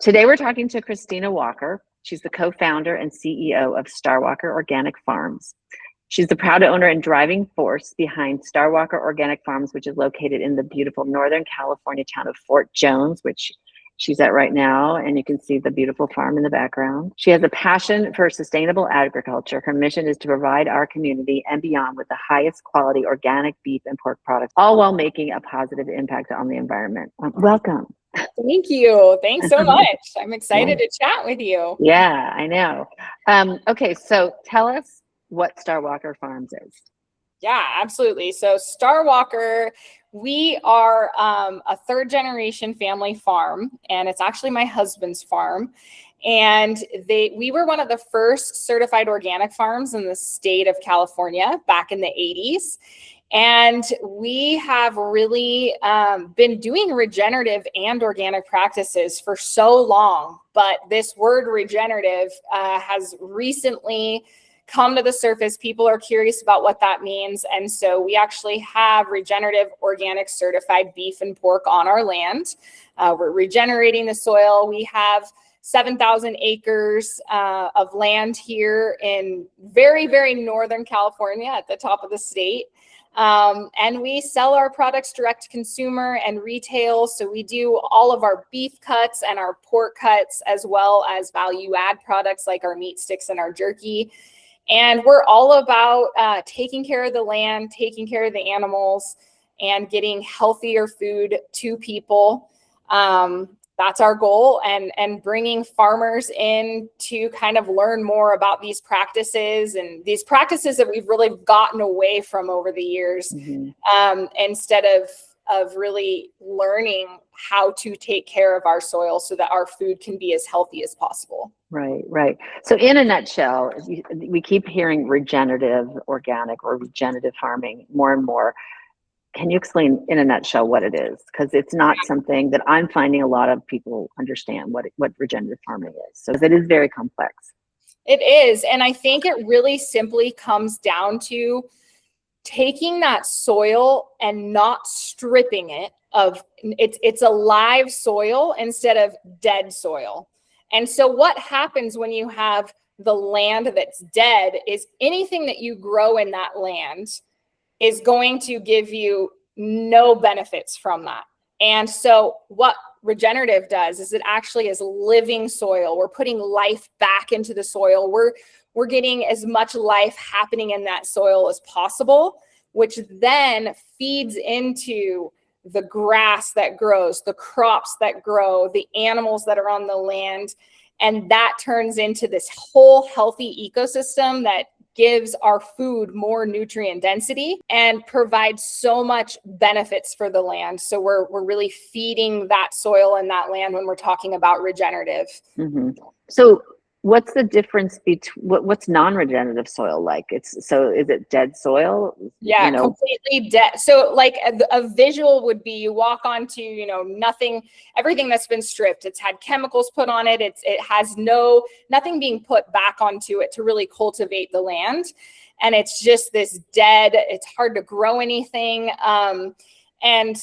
Today we're talking to Kristina Walker. She's the co-founder and CEO of StarWalker Organic Farms. She's the proud owner and driving force behind StarWalker Organic Farms, which is located in the beautiful Northern California town of Fort Jones, which she's at right now, and you can see the beautiful farm in the background. She has a passion for sustainable agriculture. Her mission is to provide our community and beyond with the highest quality organic beef and pork products, all while making a positive impact on the environment. Welcome. Thank you. Thanks so much. I'm excited to chat with you. Yeah, I know. Okay, so tell us what StarWalker Farms is. Yeah, absolutely. So StarWalker, we are a third generation family farm, and it's actually my husband's farm. And we were one of the first certified organic farms in the state of California back in the 80s. And we have really been doing regenerative and organic practices for so long. But this word regenerative has recently come to the surface. People are curious about what that means. And so we actually have regenerative organic certified beef and pork on our land. We're regenerating the soil. We have 7,000 acres of land here in very, very Northern California at the top of the state. And we sell our products direct to consumer and retail. So we do all of our beef cuts and our pork cuts, as well as value add products like our meat sticks and our jerky. And we're all about taking care of the land, taking care of the animals, and getting healthier food to people. That's our goal, and bringing farmers in to kind of learn more about these practices and these practices that we've really gotten away from over the years, instead of really learning how to take care of our soil so that our food can be as healthy as possible. Right, right. So in a nutshell, we keep hearing regenerative organic or regenerative farming more and more. Can you explain in a nutshell what it is? Because it's not something that I'm finding a lot of people understand what regenerative farming is. So it is very complex. It is. And I think it really simply comes down to taking that soil and not stripping it of it's a live soil instead of dead soil. And so what happens when you have the land that's dead is anything that you grow in that land is going to give you no benefits from that. And so what regenerative does is it actually is living soil. We're putting life back into the soil. We're getting as much life happening in that soil as possible, which then feeds into the grass that grows, the crops that grow, the animals that are on the land. And that turns into this whole healthy ecosystem that gives our food more nutrient density and provides so much benefits for the land. So we're really feeding that soil and that land when we're talking about regenerative. So what's the difference between what's non-regenerative soil like? Is it dead soil? Yeah, completely dead. So like a visual would be you walk onto, nothing, everything that's been stripped. It's had chemicals put on it. It has nothing being put back onto it to really cultivate the land. And it's just this dead, it's hard to grow anything. And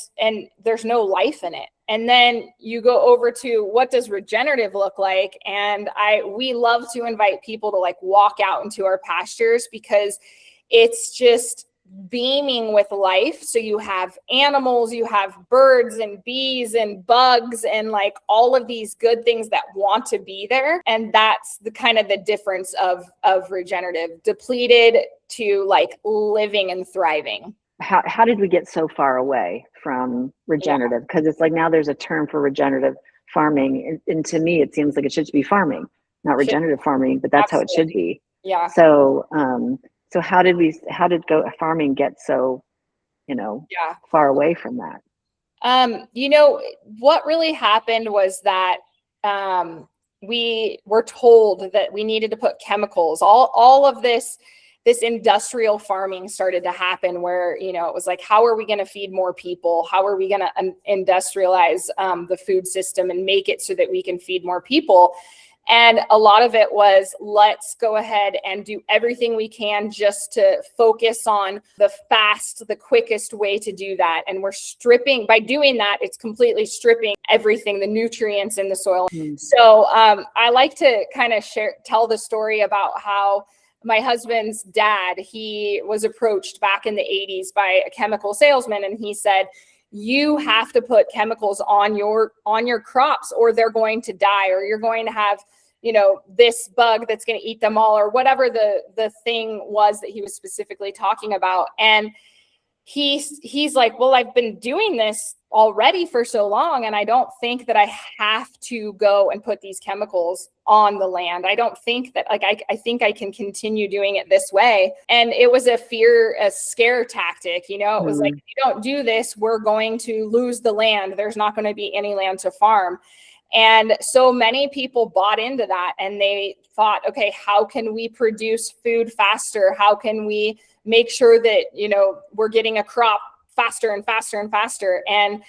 there's no life in it. And then you go over to what does regenerative look like? And we love to invite people to like walk out into our pastures because it's just beaming with life. So you have animals, you have birds and bees and bugs and like all of these good things that want to be there. And that's the kind of the difference of regenerative, depleted to like living and thriving. How did we get so far away from regenerative? Because it's like now there's a term for regenerative farming, and to me it seems like it should be farming, not regenerative farming, but that's how it should be. Yeah. So how did farming get so far away from that? What really happened was that we were told that we needed to put chemicals. All of this industrial farming started to happen where, it was like, how are we going to feed more people? How are we going to industrialize the food system and make it so that we can feed more people? And a lot of it was, let's go ahead and do everything we can just to focus on the quickest way to do that. And we're stripping, by doing that, it's completely stripping everything, the nutrients in the soil. So I like to kind of tell the story about how my husband's dad, he was approached back in the 80s by a chemical salesman, and he said, you have to put chemicals on your crops or they're going to die, or you're going to have, this bug that's going to eat them all, or whatever the thing was that he was specifically talking about. And he's like, well, I've been doing this already for so long, and I don't think that I have to go and put these chemicals on the land. I don't think that, I think I can continue doing it this way. And it was a scare tactic. It was like, if you don't do this, we're going to lose the land. There's not going to be any land to farm. And so many people bought into that, and they thought, okay, how can we produce food faster? How can we make sure that, we're getting a crop faster and faster and faster? And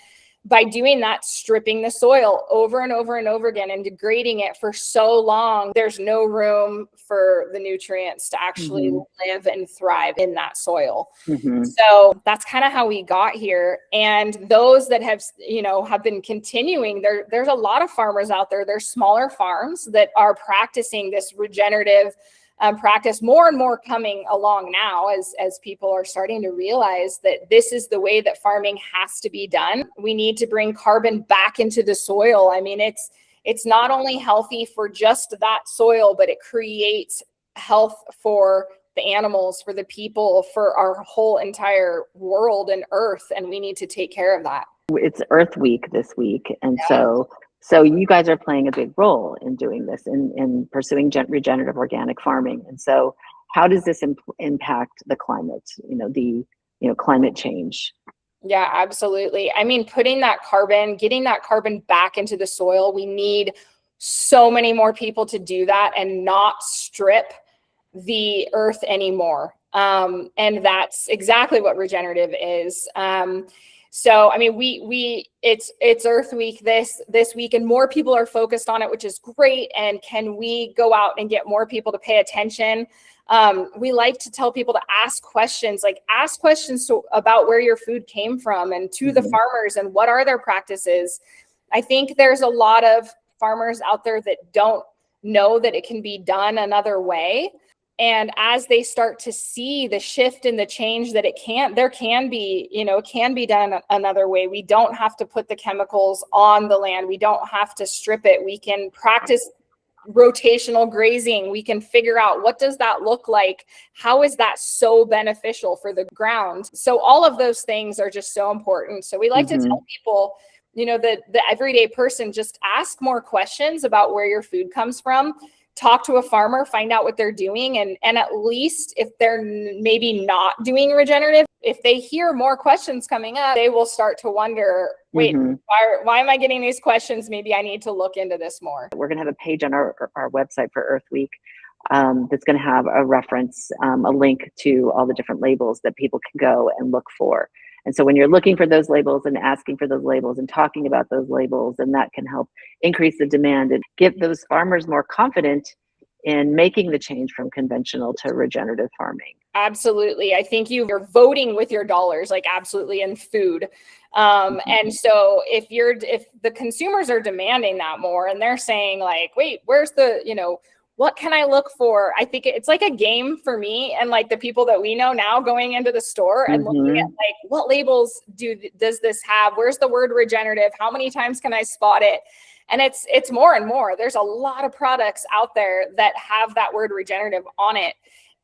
by doing that, stripping the soil over and over and over again and degrading it for so long, there's no room for the nutrients to actually live and thrive in that soil. So that's kind of how we got here. And those that have been continuing, there's a lot of farmers out there. There's smaller farms that are practicing this regenerative practice, more and more coming along now as people are starting to realize that this is the way that farming has to be done. We need to bring carbon back into the soil. I mean, it's not only healthy for just that soil, but it creates health for the animals, for the people, for our whole entire world and earth. And we need to take care of that. It's Earth Week this week. And so you guys are playing a big role in doing this, in pursuing regenerative organic farming. And so how does this impact the climate, climate change? Yeah, absolutely. I mean, getting that carbon back into the soil, we need so many more people to do that and not strip the earth anymore. And that's exactly what regenerative is. So, I mean, it's Earth Week this week, and more people are focused on it, which is great. And can we go out and get more people to pay attention? We like to tell people to ask questions about where your food came from, and to the farmers, and what are their practices. I think there's a lot of farmers out there that don't know that it can be done another way. And as they start to see the shift and the change that it can be done another way. We don't have to put the chemicals on the land. We don't have to strip it. We can practice rotational grazing. We can figure out, what does that look like? How is that so beneficial for the ground? So all of those things are just so important. So we like to tell people, the everyday person, just ask more questions about where your food comes from. Talk to a farmer, find out what they're doing. And at least if they're maybe not doing regenerative, if they hear more questions coming up, they will start to wonder, wait, why am I getting these questions? Maybe I need to look into this more. We're going to have a page on our website for Earth Week that's going to have a reference, a link to all the different labels that people can go and look for. And so when you're looking for those labels and asking for those labels and talking about those labels, and that can help increase the demand and give those farmers more confident in making the change from conventional to regenerative farming. Absolutely. I think you're voting with your dollars, absolutely, in food. And so if the consumers are demanding that more, and they're saying wait, where's what can I look for? I think it's like a game for me and the people that we know now, going into the store and looking at what labels does this have? Where's the word regenerative? How many times can I spot it? And it's more and more. There's a lot of products out there that have that word regenerative on it.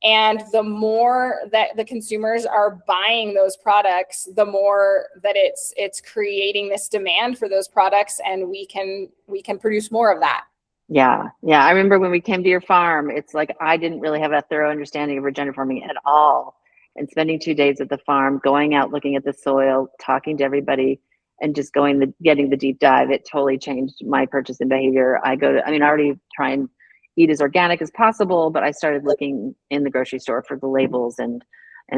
And the more that the consumers are buying those products, the more that it's creating this demand for those products, and we can produce more of that. Yeah. I remember when we came to your farm, it's I didn't really have a thorough understanding of regenerative farming at all. And spending 2 days at the farm, going out, looking at the soil, talking to everybody, and just getting the deep dive, it totally changed my purchasing behavior. I already try and eat as organic as possible, but I started looking in the grocery store for the labels and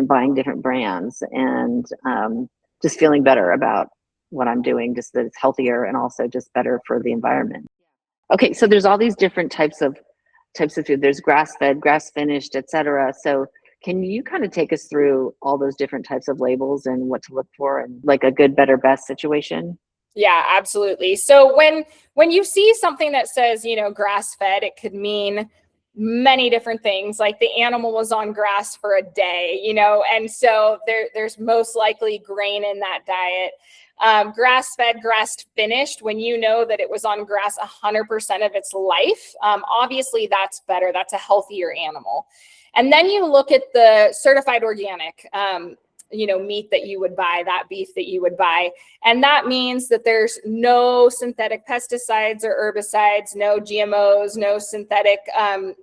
buying different brands, and just feeling better about what I'm doing, just that it's healthier and also just better for the environment. Okay, so there's all these different types of food. There's grass-fed, grass-finished, etc. So can you kind of take us through all those different types of labels and what to look for and like a good, better, best situation? Yeah, absolutely. So when you see something that says, grass-fed, it could mean many different things. Like the animal was on grass for a day, and so there's most likely grain in that diet. Grass-fed, grass-finished, when you know that it was on grass 100% of its life, obviously that's better. That's a healthier animal. And then you look at the certified organic, meat that you would buy, that beef that you would buy. And that means that there's no synthetic pesticides or herbicides, no GMOs, no synthetic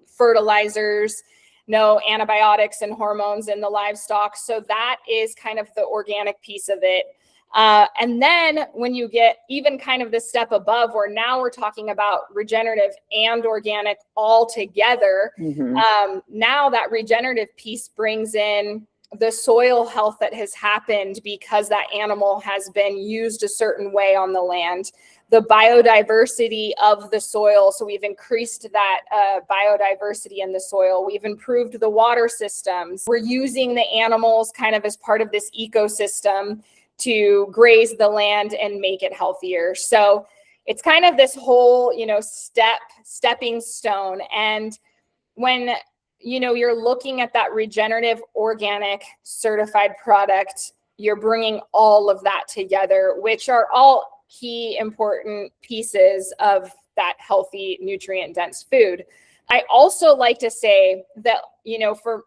fertilizers, no antibiotics and hormones in the livestock. So that is kind of the organic piece of it. And then when you get even kind of the step above, where now we're talking about regenerative and organic all together, now that regenerative piece brings in the soil health that has happened because that animal has been used a certain way on the land, the biodiversity of the soil. So we've increased that biodiversity in the soil. We've improved the water systems. We're using the animals kind of as part of this ecosystem to graze the land and make it healthier. So it's kind of this whole, stepping stone. And when you're looking at that regenerative, organic, certified product, you're bringing all of that together, which are all key important pieces of that healthy, nutrient-dense food. I also like to say that,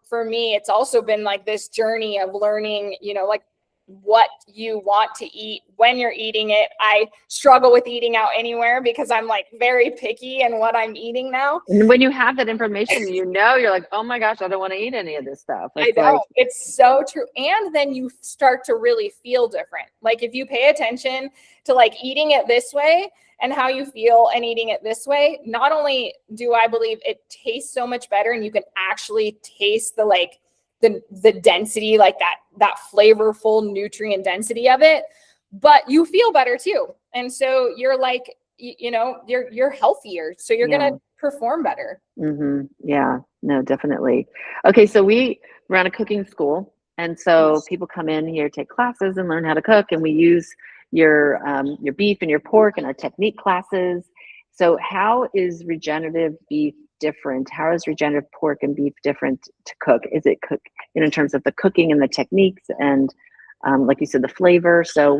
for me, it's also been like this journey of learning, like what you want to eat when you're eating it. I struggle with eating out anywhere because I'm like very picky in what I'm eating now. And when you have that information, you're like, oh my gosh, I don't want to eat any of this stuff. I know, it's so true. And then you start to really feel different. Like if you pay attention to like eating it this way and how you feel and eating it this way, not only do I believe it tastes so much better and you can actually taste the density, like that flavorful nutrient density of it, but you feel better too. And so you're like, you're healthier. So you're going to perform better. Yeah, no, definitely. Okay. So we run a cooking school. And so people come in here, take classes and learn how to cook. And we use your beef and your pork in our technique classes. So how is regenerative beef different? How is regenerative pork and beef different to cook? Is it in terms of the cooking and the techniques and like you said, the flavor? So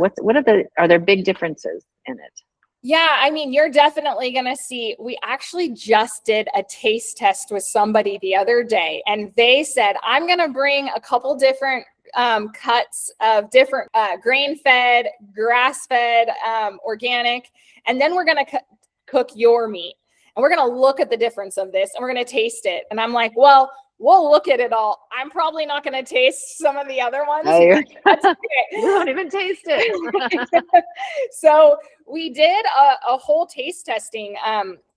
are there big differences in it? Yeah, I mean, you're definitely going to see, we actually just did a taste test with somebody the other day, and they said, I'm going to bring a couple different cuts of different grain-fed, grass-fed, organic, and then we're going to cook your meat. And we're going to look at the difference of this and we're going to taste it. And I'm like, well, we'll look at it all. I'm probably not going to taste some of the other ones. That's okay. We won't even taste it. So we did a whole taste testing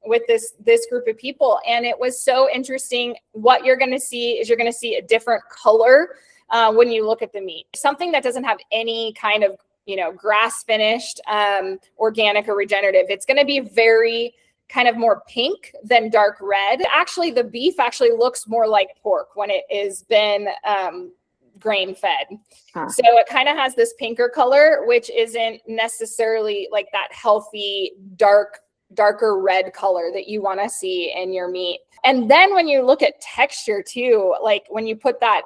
with this group of people. And it was so interesting. What you're going to see is you're going to see a different color when you look at the meat. Something that doesn't have any kind of, grass finished, organic or regenerative. It's going to be very kind of more pink than dark red. Actually, the beef actually looks more like pork when it has been grain fed. So it kind of has this pinker color, which isn't necessarily like that healthy, darker red color that you want to see in your meat. And then when you look at texture too, like when you put that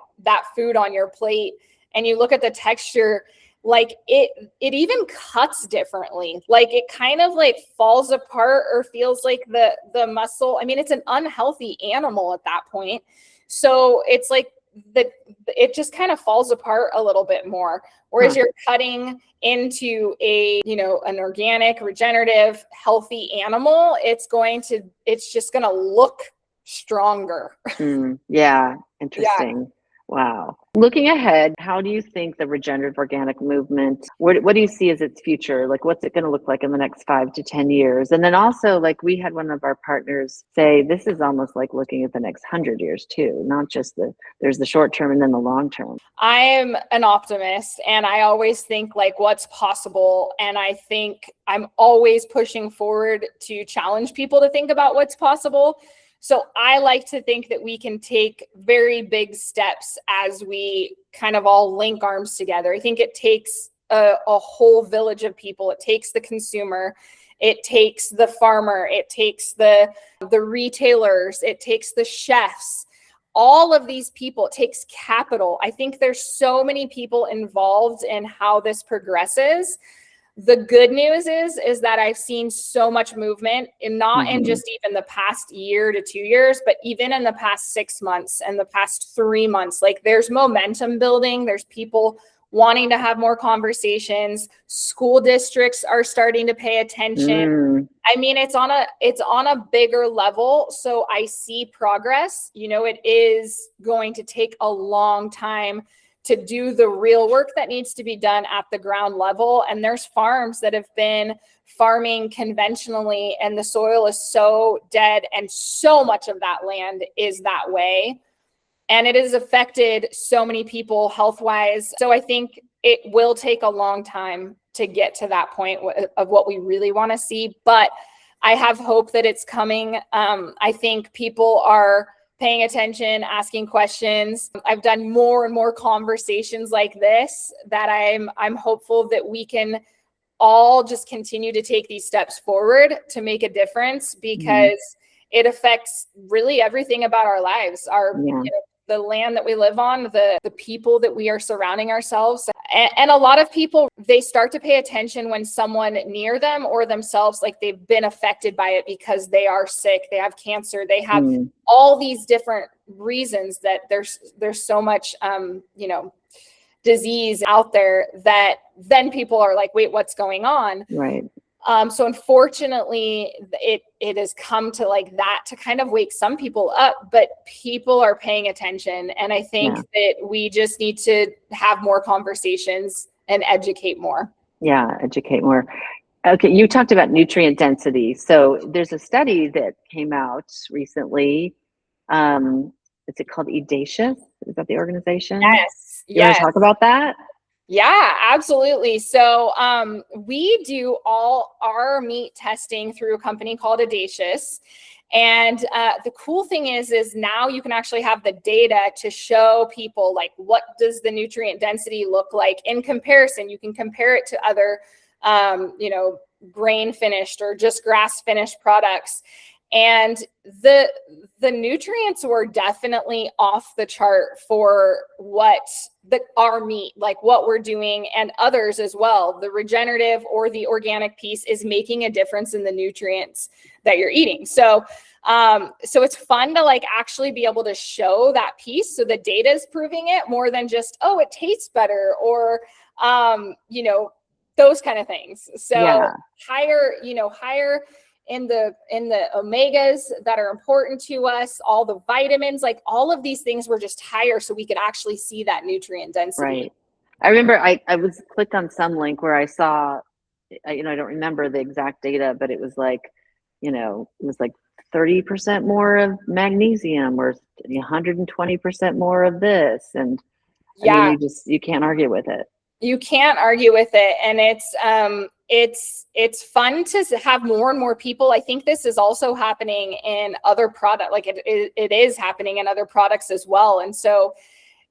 food on your plate and you look at the texture, like it even cuts differently. Like it kind of like falls apart or feels like the muscle. I mean, it's an unhealthy animal at that point. So it's like it just kind of falls apart a little bit more. Whereas you're cutting into an organic, regenerative, healthy animal, it's just going to look stronger. Yeah. Interesting. Wow. Looking ahead, how do you think the regenerative organic movement, what do you see as its future? Like, what's it going to look like in the next 5 to 10 years? And then also, like, we had one of our partners say, this is almost like looking at the next 100 years too, not just there's the short term and then the long term. I am an optimist, and I always think like what's possible. And I think I'm always pushing forward to challenge people to think about what's possible. So I like to think that we can take very big steps as we kind of all link arms together. I think it takes a whole village of people. It takes the consumer, it takes the farmer, it takes the retailers, it takes the chefs, all of these people. It takes capital. I think there's so many people involved in how this progresses. The good news is that I've seen so much movement, and not in just even the past year to 2 years, but even in the past 6 months and the past 3 months. Like, there's momentum building. There's people wanting to have more conversations. School districts are starting to pay attention. I mean, it's on a bigger level. So I see progress. You know, it is going to take a long time to do the real work that needs to be done at the ground level. And there's farms that have been farming conventionally, and the soil is so dead, and so much of that land is that way. And it has affected so many people health-wise. So I think it will take a long time to get to that point of what we really want to see. But I have hope that it's coming. I think people are paying attention, asking questions. I've done more and more conversations like this that I'm hopeful that we can all just continue to take these steps forward to make a difference, because it affects really everything about our lives, you know, the land that we live on, the people that we are surrounding ourselves. And a lot of people, they start to pay attention when someone near them or themselves, like they've been affected by it because they are sick, they have cancer, they have all these different reasons that there's so much, you know, disease out there, that then people are like, wait, what's going on? Right. So unfortunately, it has come to like that to kind of wake some people up, but people are paying attention. And I think that we just need to have more conversations and educate more. Yeah, educate more. Okay, you talked about nutrient density. So there's a study that came out recently. Is it called Audacious? Is that the organization? Yes. You want to talk about that? Yeah, absolutely. So we do all our meat testing through a company called Audacious. And the cool thing is now you can actually have the data to show people like, what does the nutrient density look like in comparison? You can compare it to other, you know, grain finished or just grass finished products. And the nutrients were definitely off the chart for what our meat, like what we're doing, and others as well. The regenerative or the organic piece is making a difference in the nutrients that you're eating. So it's fun to like actually be able to show that piece. So the data is proving it more than just, oh, it tastes better, or, you know, those kind of things. So higher in the omegas that are important to us, all the vitamins, like all of these things were just higher, so we could actually see that nutrient density. Right. I remember I was clicked on some link where I saw, you know, I don't remember the exact data, but it was like, you know, it was like 30% more of magnesium or 120% more of this. And I mean, you can't argue with it. You can't argue with it. And it's fun to have more and more people. I think this is also happening in other products. Like it is happening in other products as well. And so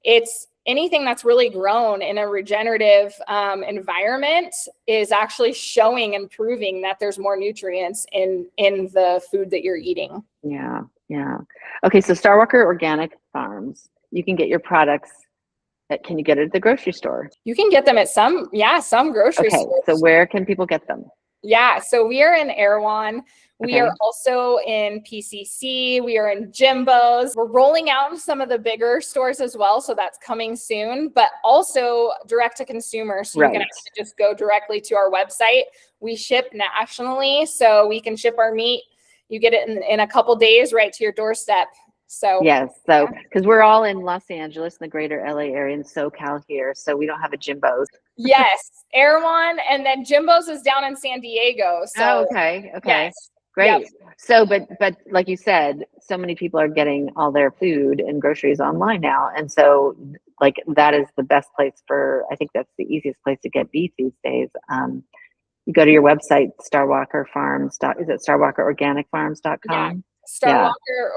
it's anything that's really grown in a regenerative environment is actually showing and proving that there's more nutrients in the food that you're eating. Yeah. Yeah. Okay. So StarWalker Organic Farms, you can get your products. Can you get it at the grocery store? You can get them at some grocery stores. So where can people get them? Yeah, so we are in Erewhon. We are also in PCC. We are in Jimbo's. We're rolling out in some of the bigger stores as well, so that's coming soon, but also direct to consumer. So you can actually just go directly to our website. We ship nationally, so we can ship our meat. You get it in a couple days right to your doorstep. So yes. So, because we're all in Los Angeles, in the greater LA area, and SoCal here. So we don't have a Jimbo's. yes, Erewhon, and then Jimbo's is down in San Diego. Oh, So okay. Okay. yes, yep. Great. So, but like you said, so many people are getting all their food and groceries online now. And so like that is the best place I think that's the easiest place to get beef these days. You go to your website, StarWalker Farms. Is it Yeah, StarWalkerOrganicFarms.com? Yeah.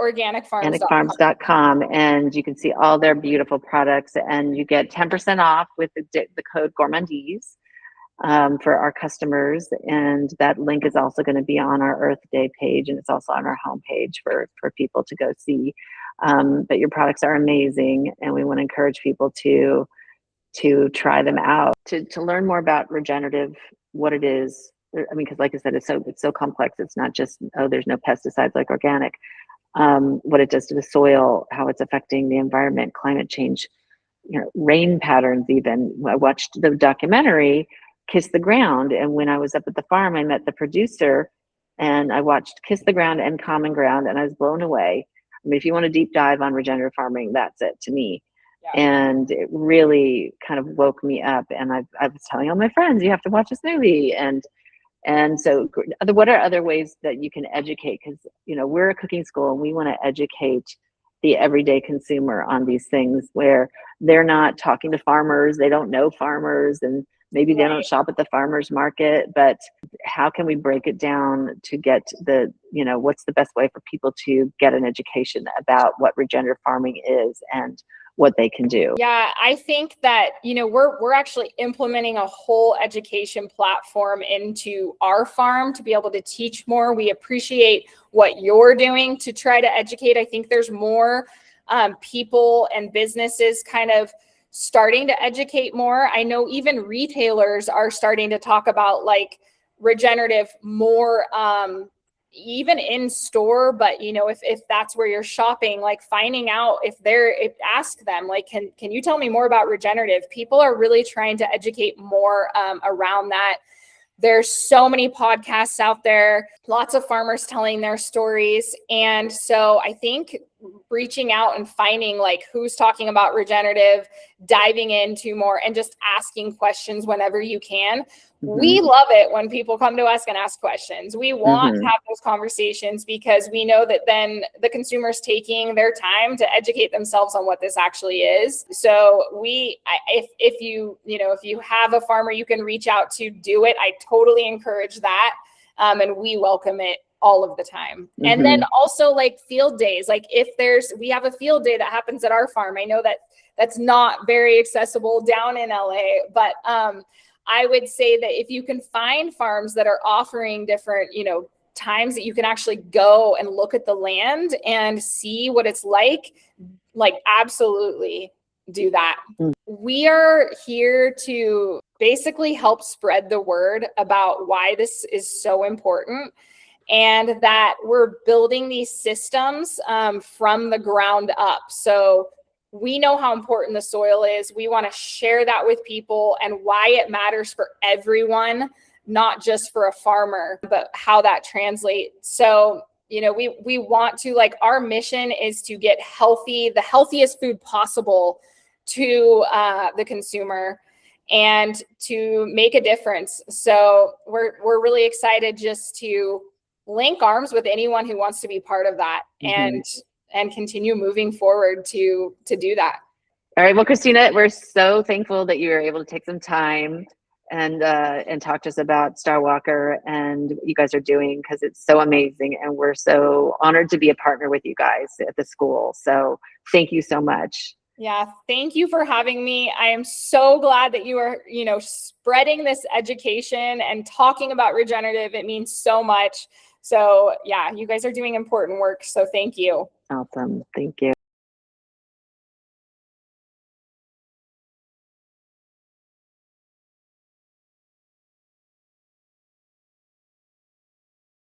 StarWalkerOrganicFarms.com. OrganicFarms.com, and you can see all their beautiful products, and you get 10% off with the code Gourmandise for our customers. And that link is also going to be on our Earth Day page, and it's also on our homepage for people to go see. But your products are amazing, and we want to encourage people to try them out, to learn more about regenerative, what it is. I mean, because like I said, it's so complex. It's not just, oh, there's no pesticides like organic. What it does to the soil, how it's affecting the environment, climate change, rain patterns. Even I watched the documentary Kiss the Ground, and when I was up at the farm, I met the producer, and I watched Kiss the Ground and Common Ground, and I was blown away. I mean, if you want a deep dive on regenerative farming, that's it to me. Yeah. And it really kind of woke me up, and I was telling all my friends, you have to watch this movie. And so what are other ways that you can educate? Because we're a cooking school, and we want to educate the everyday consumer on these things, where they're not talking to farmers, they don't know farmers, and maybe they don't shop at the farmers market. But how can we break it down to get what's the best way for people to get an education about what regenerative farming is and what they can do? Yeah, I think that, we're actually implementing a whole education platform into our farm to be able to teach more. We appreciate what you're doing to try to educate. I think there's more people and businesses kind of starting to educate more. I know even retailers are starting to talk about like regenerative more, even in store. But if that's where you're shopping, like finding out ask them, like, can you tell me more about regenerative? People are really trying to educate more around that. There's so many podcasts out there, lots of farmers telling their stories. And so I think reaching out and finding like who's talking about regenerative, diving into more, and just asking questions whenever you can. Mm-hmm. We love it when people come to us and ask questions. We want to have those conversations, because we know that then the consumer's taking their time to educate themselves on what this actually is. So if you have a farmer you can reach out to, do it. I totally encourage that. And we welcome it all of the time. Mm-hmm. And then also like field days, like we have a field day that happens at our farm. I know that that's not very accessible down in LA, but I would say that if you can find farms that are offering different, times that you can actually go and look at the land and see what it's like absolutely do that. Mm. We are here to basically help spread the word about why this is so important, and that we're building these systems from the ground up. So we know how important the soil is. We want to share that with people and why it matters for everyone, not just for a farmer, but how that translates. So, we want to, our mission is to get the healthiest food possible to the consumer and to make a difference. So we're really excited just to link arms with anyone who wants to be part of that. Mm-hmm. and continue moving forward to do that. All right. Well, Kristina, we're so thankful that you were able to take some time and talk to us about StarWalker and what you guys are doing, because it's so amazing. And we're so honored to be a partner with you guys at the school. So thank you so much. Yeah. Thank you for having me. I am so glad that you are, spreading this education and talking about regenerative. It means so much. So yeah, you guys are doing important work. So thank you. Awesome. Thank you.